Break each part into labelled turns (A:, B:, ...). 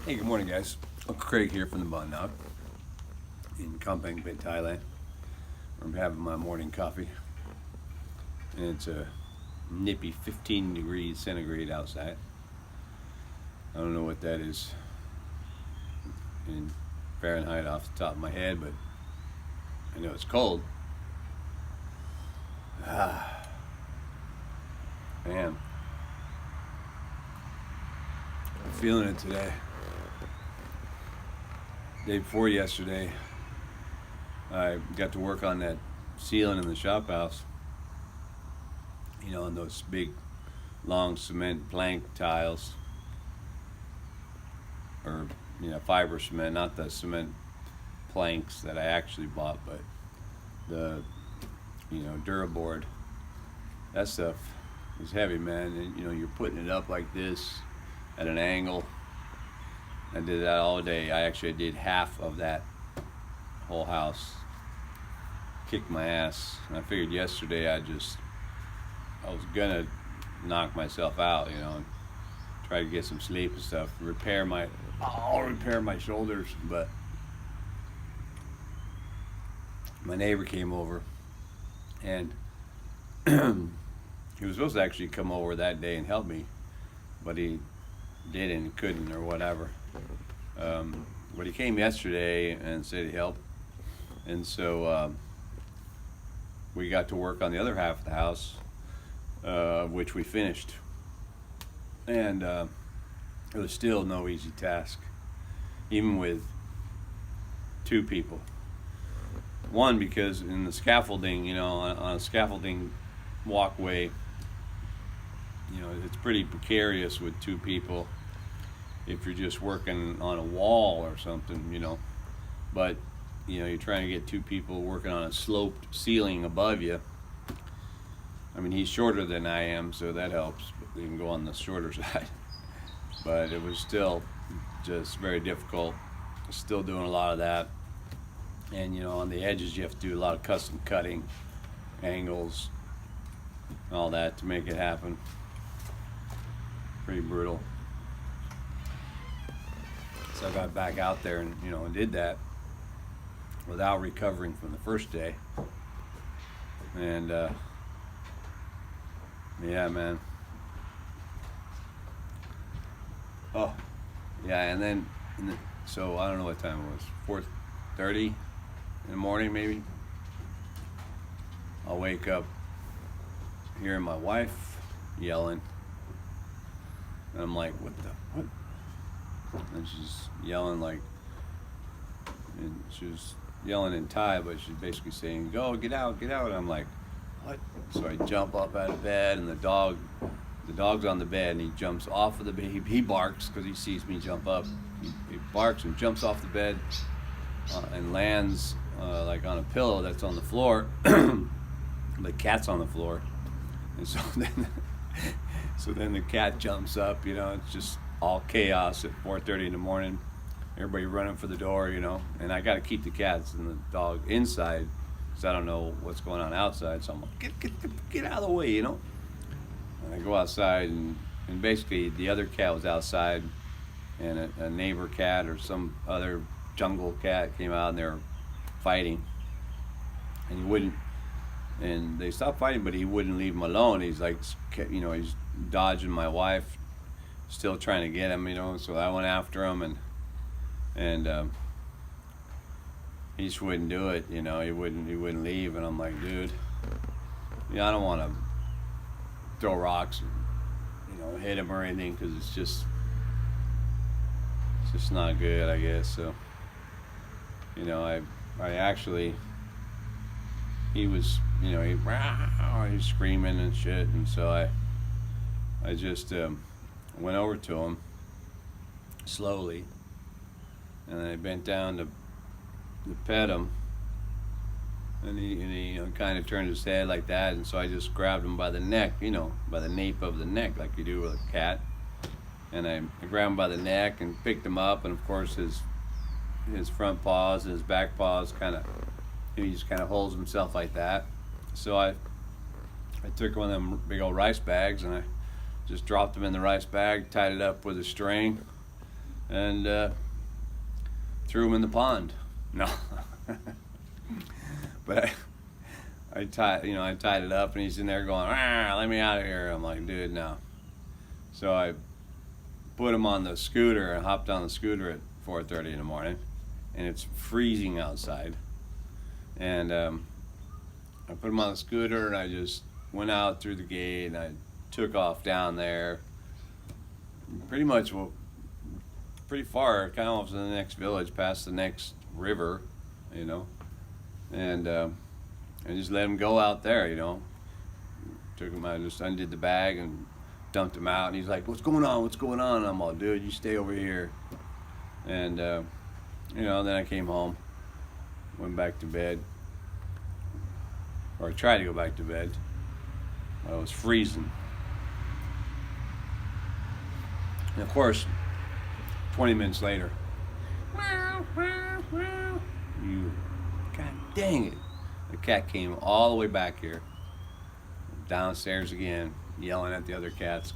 A: Hey, good morning, guys. Uncle Craig here from the Bon Nog in Kampang, Thailand. I'm having my morning coffee, and it's a nippy 15 degrees centigrade outside. I don't know what that is in Fahrenheit off the top of my head, but I know it's cold. Man, I'm feeling it today. Day before yesterday, I got to work on that ceiling in the shop house. On those big, long cement plank tiles, or fiber cement, not the cement planks that I actually bought, but the Duraboard. That stuff is heavy, man. And you're putting it up like this at an angle. I did that all day. I did half of that whole house. Kicked my ass. And I figured yesterday I was gonna knock myself out, and try to get some sleep and stuff. I'll repair my shoulders, but my neighbor came over, and he was supposed to actually come over that day and help me, but he didn't, couldn't, or whatever. But he came yesterday and said he'd help, and so we got to work on the other half of the house, which we finished. And it was still no easy task, even with two people. One, because in the scaffolding, on a scaffolding walkway, it's pretty precarious with two people if you're just working on a wall or something, but you're trying to get two people working on a sloped ceiling above you. I mean, he's shorter than I am, so that helps. You can go on the shorter side, but it was still just very difficult. Still doing a lot of that, and on the edges you have to do a lot of custom cutting, angles, all that to make it happen. Pretty brutal. So I got back out there and did that without recovering from the first day. And yeah, man. Oh, yeah, and then so I don't know what time it was. 4:30 in the morning, maybe. I'll wake up hearing my wife yelling, and I'm like, what? And she's yelling and she was yelling in Thai, but she's basically saying, "Go, get out, get out." And I'm like, what? So I jump up out of bed, and the dog's on the bed, and he jumps off of the bed. He barks because he sees me jump up. He barks and jumps off the bed and lands like on a pillow that's on the floor. The cat's on the floor, and so then the cat jumps up. It's just all chaos at 4:30 in the morning. Everybody running for the door, and I got to keep the cats and the dog inside because I don't know what's going on outside. So I'm like, get out of the way, And I go outside, and basically the other cat was outside, and a neighbor cat or some other jungle cat came out, and they were fighting, and they stopped fighting, but he wouldn't leave them alone. He's like, he's dodging my wife, still trying to get him, so I went after him, and he just wouldn't do it, he wouldn't leave, and I'm like, dude, I don't want to throw rocks and, hit him or anything, because it's just not good, I guess. So, I actually, he was, he was screaming and shit, and so I just went over to him slowly, and then I bent down to pet him, and he kind of turned his head like that, and so I just grabbed him by the neck, by the nape of the neck, like you do with a cat, and I grabbed him by the neck and picked him up, and of course his front paws and his back paws he just kind of holds himself like that. So I took one of them big old rice bags, and I just dropped him in the rice bag, tied it up with a string, and threw him in the pond. No. But I tied it up, and he's in there going, let me out of here. I'm like, dude, no. So I put him on the scooter and hopped on the scooter at 4:30 in the morning, and it's freezing outside. And I put him on the scooter, and I just went out through the gate, and I took off down there. Pretty much, pretty far, kind of off to the next village, past the next river, and I just let him go out there, Took him out, just undid the bag and dumped him out, and he's like, what's going on? And I'm all, dude, you stay over here. And, then I came home, went back to bed, or I tried to go back to bed. I was freezing. And of course, 20 minutes later, God dang it, the cat came all the way back here, downstairs again, yelling at the other cats,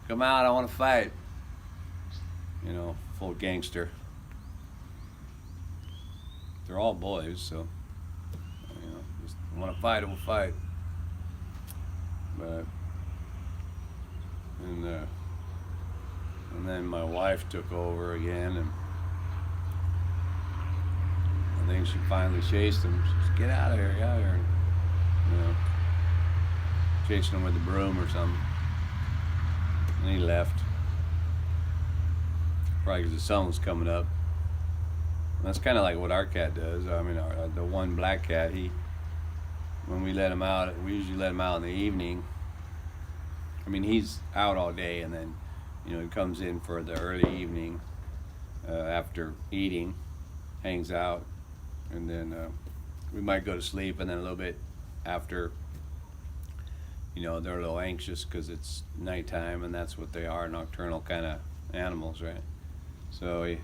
A: come out, I want to fight. Full gangster. They're all boys, so, just want to fight, we'll fight. But, and then my wife took over again, and I think she finally chased him. She said, get out of here, and, chasing him with a broom or something. And he left. Probably because the sun was coming up. And that's kind of like what our cat does. I mean, the one black cat, when we let him out, we usually let him out in the evening. I mean, he's out all day, and then, he comes in for the early evening after eating, hangs out, and then we might go to sleep, and then a little bit after, they're a little anxious because it's nighttime, and that's what they are, nocturnal kind of animals, right? So we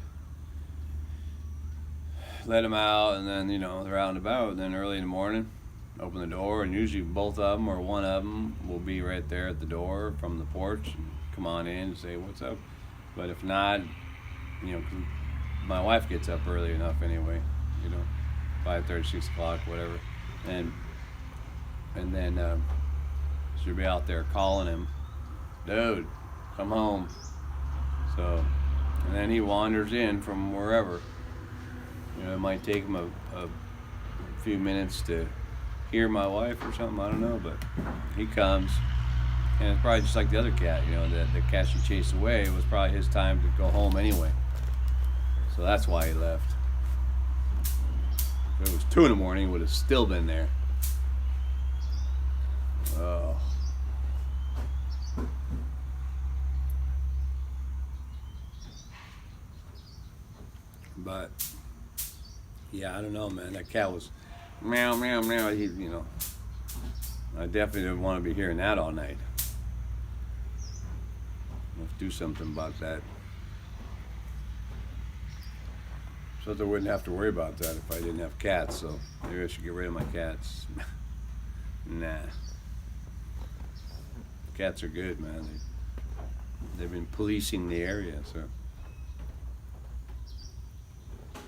A: let them out, and then, they're out and about, and then early in the morning, open the door, and usually both of them or one of them will be right there at the door from the porch and come on in and say what's up. But if not, 'cause my wife gets up early enough anyway, 5:30, 6 o'clock, whatever, and then she'll be out there calling him, dude, come home. So, and then he wanders in from wherever. It might take him a few minutes to hear my wife or something, I don't know, but he comes, and it's probably just like the other cat, the cat she chased away. It was probably his time to go home anyway, so that's why he left. If it was 2 in the morning, he would have still been there. Oh. But yeah, I don't know, man. That cat was meow, meow, meow. I definitely didn't want to be hearing that all night. Let's do something about that. So that I wouldn't have to worry about that if I didn't have cats. So maybe I should get rid of my cats. Nah. Cats are good, man. They've been policing the area, so.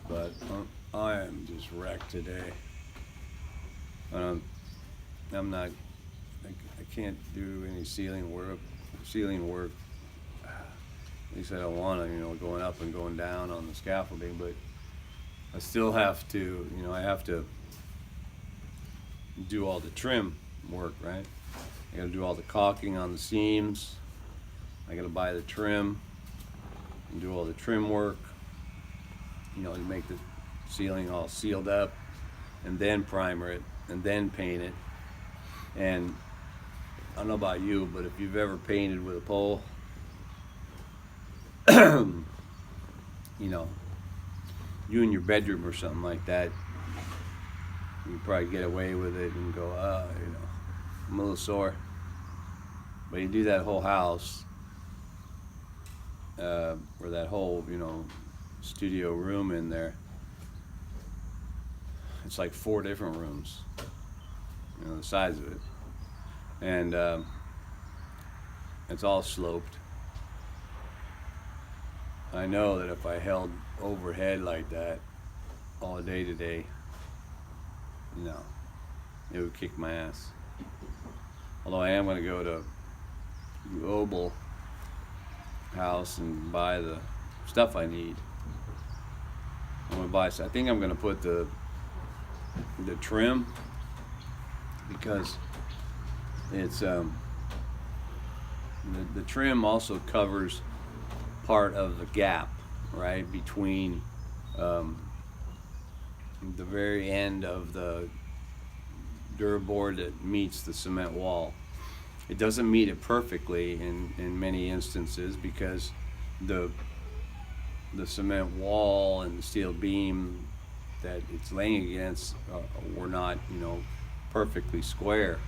A: But I am just wrecked today. I'm not. I can't do any ceiling work. At least I don't want to. Going up and going down on the scaffolding, but I still have to. I have to do all the trim work, right? I got to do all the caulking on the seams. I got to buy the trim and do all the trim work. To make the ceiling all sealed up, and then primer it, and then paint it. And I don't know about you, but if you've ever painted with a pole, you in your bedroom or something like that, you probably get away with it and go, I'm a little sore. But you do that whole house, or that whole, studio room in there. It's like 4 different rooms, the size of it, and it's all sloped, I know that if I held overhead like that all day today, it would kick my ass. Although I am going to go to Global House and buy the stuff I need. I'm going to buy. I think I'm going to put the trim, because it's the trim also covers part of the gap, right, between the very end of the Duraboard that meets the cement wall. It doesn't meet it perfectly in many instances, because the cement wall and the steel beam that it's laying against were not, perfectly square.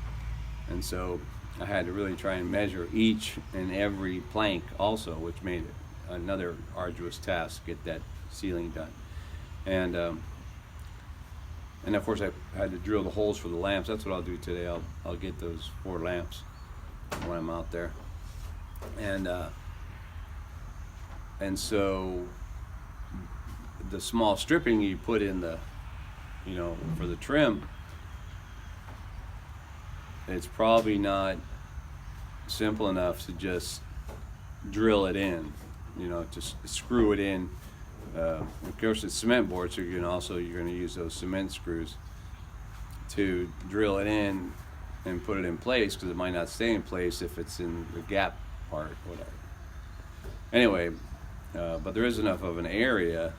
A: And so I had to really try and measure each and every plank also, which made it another arduous task to get that ceiling done. And of course I had to drill the holes for the lamps. That's what I'll do today. I'll get those 4 lamps when I'm out there. And so the small stripping you put in the, for the trim, it's probably not simple enough to just drill it in, just screw it in. Of course, it's cement board, so you're going to use those cement screws to drill it in and put it in place, because it might not stay in place if it's in the gap part, whatever. Anyway, but there is enough of an area,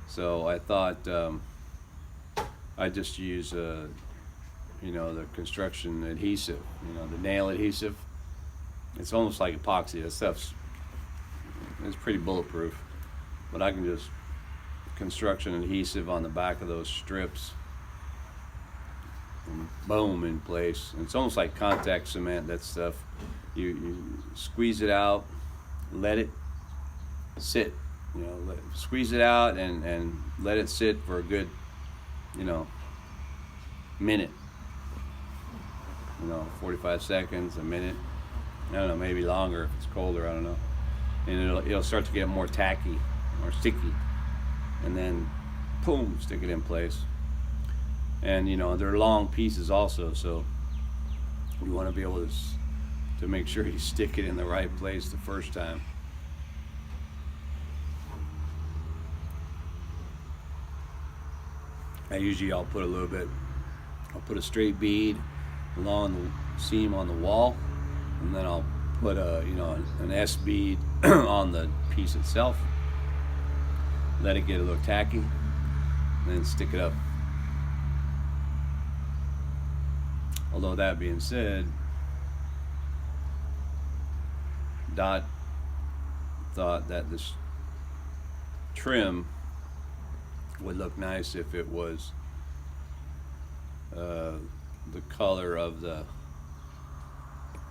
A: so I thought I'd just use the construction adhesive, the nail adhesive. It's almost like epoxy. That stuff's it's pretty bulletproof, but I can just construction adhesive on the back of those strips and boom, in place. And it's almost like contact cement. That stuff, you squeeze it out, let it sit, squeeze it out and let it sit for a good minute, 45 seconds, a minute, I don't know, maybe longer if it's colder, I don't know. And it'll start to get more tacky or sticky, and then boom, stick it in place. And they're long pieces also, so you want to be able to make sure you stick it in the right place the first time. I'll put a straight bead along the seam on the wall, and then I'll put an S bead on the piece itself, let it get a little tacky, and then stick it up. Although that being said, Dot thought that this trim would look nice if it was the color of the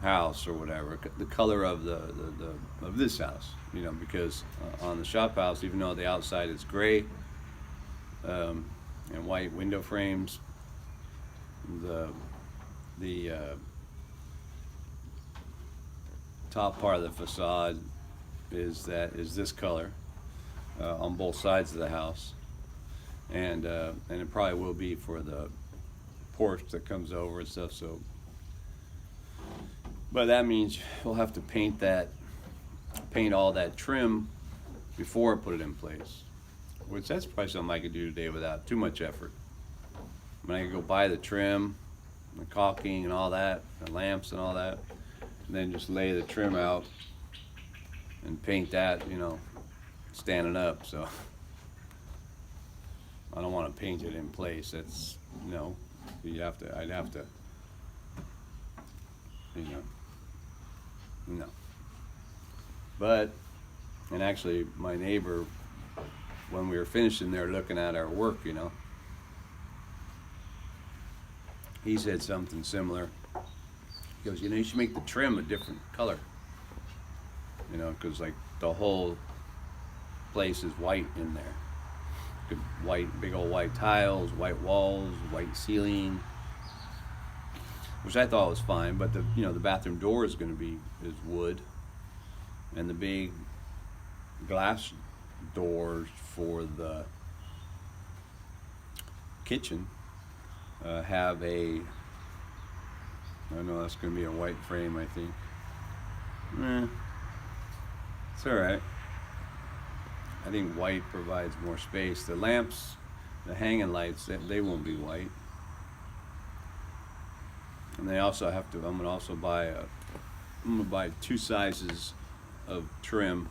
A: house or whatever, the color of of this house, because on the Shophouse, even though the outside is gray and white window frames, the top part of the facade is this color on both sides of the house, and it probably will be for the porch that comes over and stuff. So, but that means we'll have to paint all that trim before I put it in place, which that's probably something I could do today without too much effort. I mean, I could go buy the trim, the caulking and all that, the lamps and all that, and then just lay the trim out and paint that, standing up. So I don't want to paint it in place. That's I'd have to, no. But, and actually my neighbor, when we were finishing there looking at our work, he said something similar. He goes, you should make the trim a different color, because like the whole place is white in there. Big old white tiles, white walls, white ceiling, which I thought was fine. But the bathroom door is wood, and the big glass doors for the kitchen have a, I know that's going to be a white frame, I think. It's alright. I think white provides more space. The lamps, the hanging lights, they won't be white. And they also have to, I'm going to buy 2 sizes of trim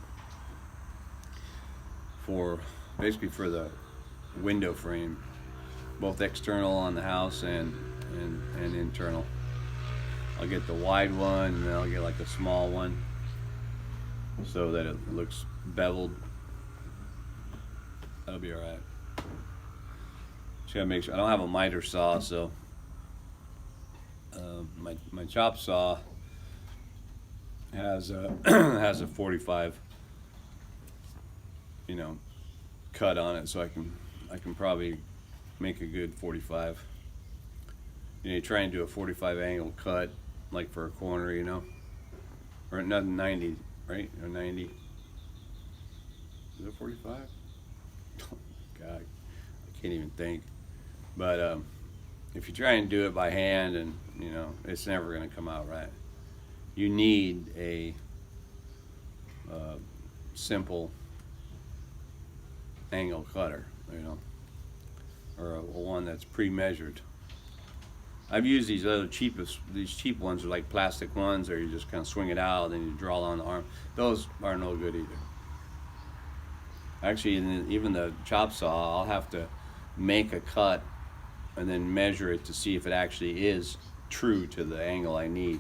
A: for, basically for the window frame, both external on the house and internal. I'll get the wide one, and then I'll get like a small one so that it looks beveled. That'll be alright. Just gotta make sure I don't have a miter saw, so my chop saw has a has a 45, cut on it, so I can probably make a good 45. You try and do a 45 angle cut, like for a corner, or not 90, right? Or 90. Is it 45? Oh God, I can't even think. But if you try and do it by hand, and it's never going to come out right. You need a simple angle cutter, or a one that's pre-measured. I've used these cheap ones are like plastic ones, or you just kind of swing it out and you draw on the arm. Those are no good either. Actually, even the chop saw, I'll have to make a cut and then measure it to see if it actually is true to the angle I need.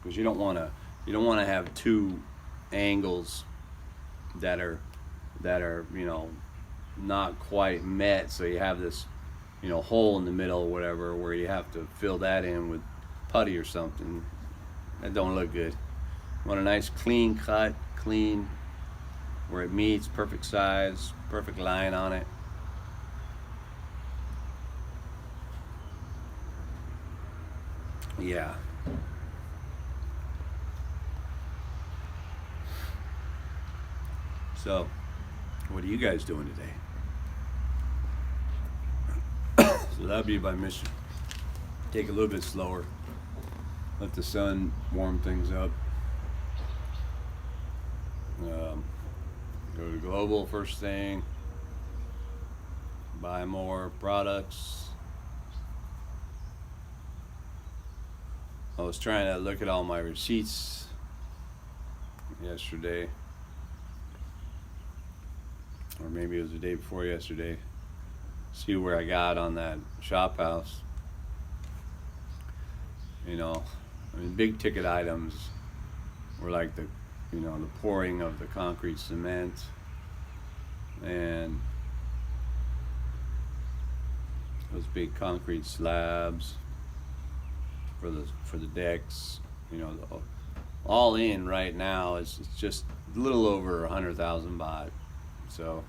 A: Because you don't want to have 2 angles that are not quite met, so you have this hole in the middle or whatever, where you have to fill that in with putty or something. That don't look good. You want a nice clean cut, where it meets, perfect size, perfect line on it. Yeah. So, what are you guys doing today? So that'd be my mission. Take a little bit slower. Let the sun warm things up. Go to Global first thing. Buy more products. I was trying to look at all my receipts yesterday. Or maybe it was the day before yesterday. See where I got on that Shophouse. Big ticket items were like the pouring of the concrete cement and those big concrete slabs for the decks. All in right now it's just a little over 100,000 baht. So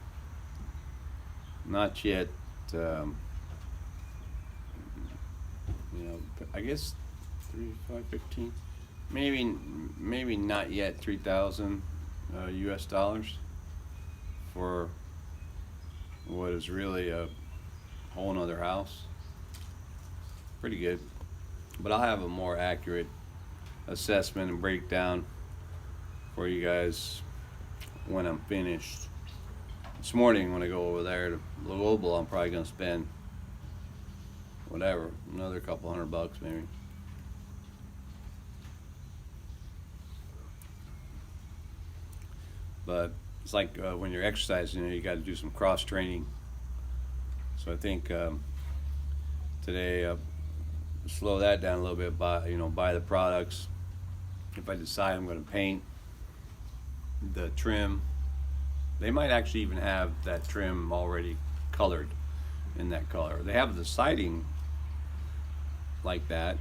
A: not yet, I guess 3,515, maybe not yet 3,000 US dollars for what is really a whole nother house. Pretty good, but I'll have a more accurate assessment and breakdown for you guys when I'm finished. This morning when I go over there to Global, I'm probably going to spend another couple $100 maybe. But it's like when you're exercising, you got to do some cross training. So I think today slow that down a little bit. Buy the products. If I decide I'm going to paint the trim, they might actually even have that trim already colored in that color. They have the siding like that,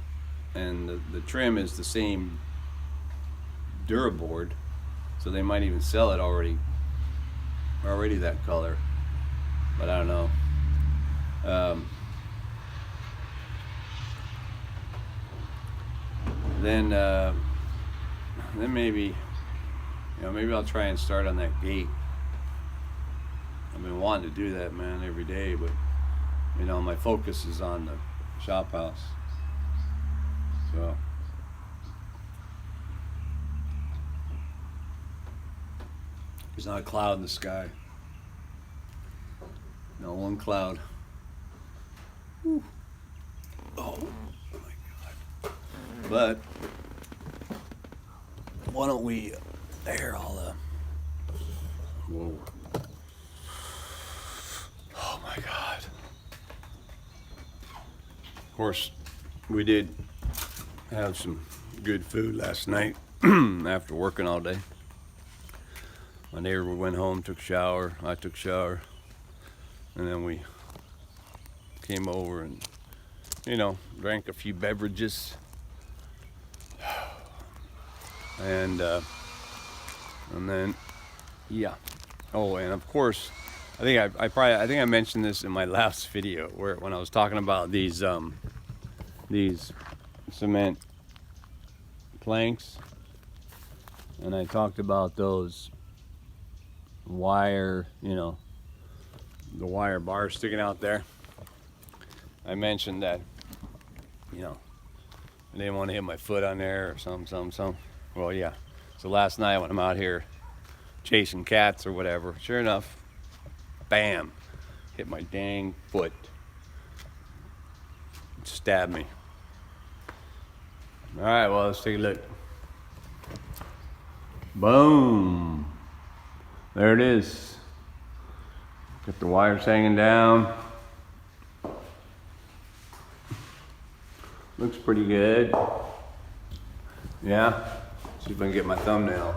A: and the trim is the same Duraboard, so they might even sell it already that color, but I don't know. Then maybe You know, maybe I'll try and start on that gate. I've been wanting to do that, man, every day, but you know, my focus is on the shop house. So there's not a cloud in the sky. Not one cloud. Whew. Oh my God. But why don't we air all the... Whoa. Oh my God. Of course, we did have some good food last night after working all day. My neighbor went home, took a shower, I took a shower, and then we came over and, you know, drank a few beverages. And then, yeah. Oh, and of course, I think I mentioned this in my last video when I was talking about these cement planks, and I talked about those wire, you know, the wire bars sticking out there. I mentioned that, you know, I didn't want to hit my foot on there or something. Well, yeah. So last night when I'm out here chasing cats or whatever, sure enough, bam, hit my dang foot. It stabbed me. All right, well, let's take a look. Boom. There it is. Got the wires hanging down. Looks pretty good. Yeah. See if I can get my thumbnail.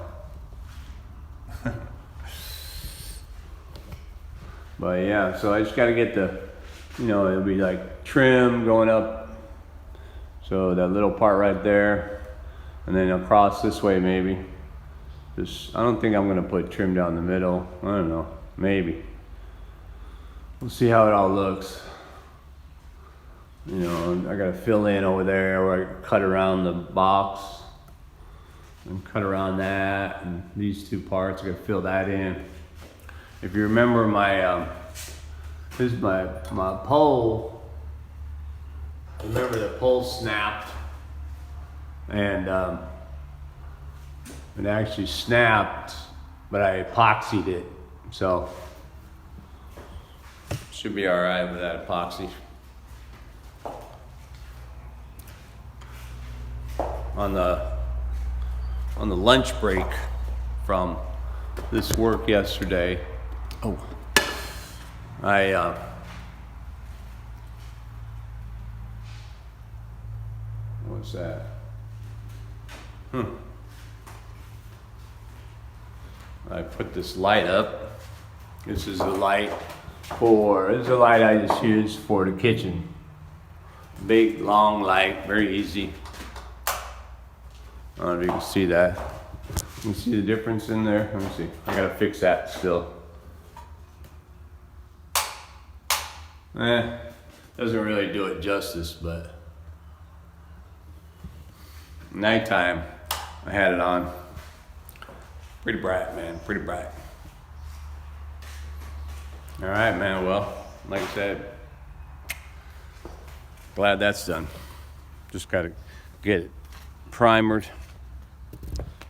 A: But yeah, so I just got to get the, you know, it'll be like trim going up. So that little part right there, and then across this way maybe. Just, I don't think I'm gonna put trim down the middle. I don't know, maybe. We'll see how it all looks. You know, I gotta fill in over there where I cut around the box and cut around that, and these two parts, I gotta fill that in. If you remember my, this is my pole. Remember the pole snapped, and it actually snapped, but I epoxied it, so should be all right with that epoxy. On the lunch break from this work yesterday, what's that? I put this light up. This is a light I just use for the kitchen. Big, long light, very easy. I don't know if you can see that. You can see the difference in there? Let me see. I gotta fix that still. Doesn't really do it justice, but nighttime, I had it on. Pretty bright, man, pretty bright. All right, man, well, like I said, glad that's done. Just gotta get it primered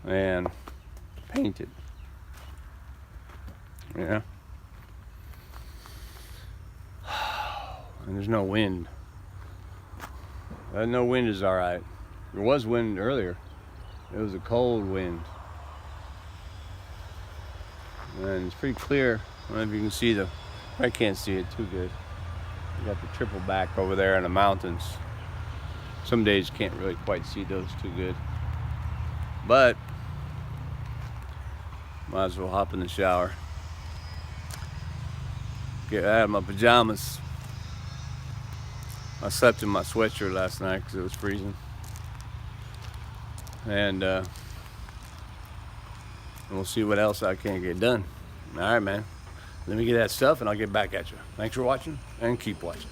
A: and painted. Yeah. And there's no wind. No wind is all right. There was wind earlier. It was a cold wind. And it's pretty clear. I don't know if you can see I can't see it too good. You got the triple back over there in the mountains. Some days you can't really quite see those too good. But might as well hop in the shower. Get out of my pajamas. I slept in my sweatshirt last night because it was freezing. And we'll see what else I can get done. All right, man. Let me get that stuff and I'll get back at you. Thanks for watching and keep watching.